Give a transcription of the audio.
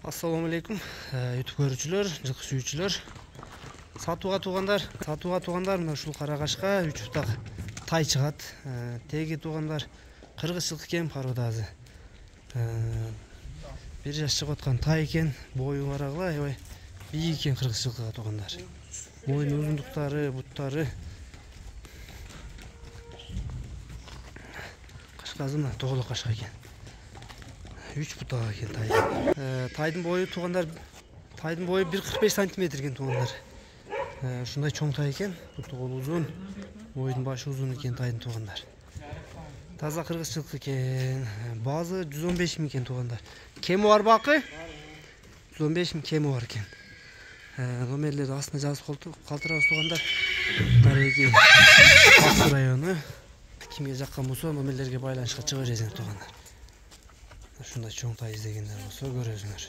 Assalamu alaikum. YouTube көрүүчүлөр, жылкы сүйүүчүлөр. Сатууга туугандар, мына ушул Карагашка 3 бутак тай чыгат. Теги туугандар кыргыз жылкы экен пародазы. 1 жаш чыгып аткан тай экен, бою барагыла, аябай бийик экен кыргыз жылкыга туугандар. Боюнун узундуктары, буттары. Кашкасы мына тоголок кашка экен. 3 бутак экен тай. Тайдын бою туугандар, тайдын бою 1,45 см экен туугандар. Ушундай чоң тай экен. Бу тогол узун, бойдун башы узун экен тайдын туугандар. Таза кыргыз жылкы экен. Базы 115 000 экен туугандар. Кеми бар бакы? 115 000 кеми бар экен. Номерлерди астына жазып калтырабыз туугандар. Дареги Аксу району. Кимге жаккан болсо номерлерге байланышка чыга бересиңер туугандар. Ушундай чоң тай издегендер болсо көрөсүңөр.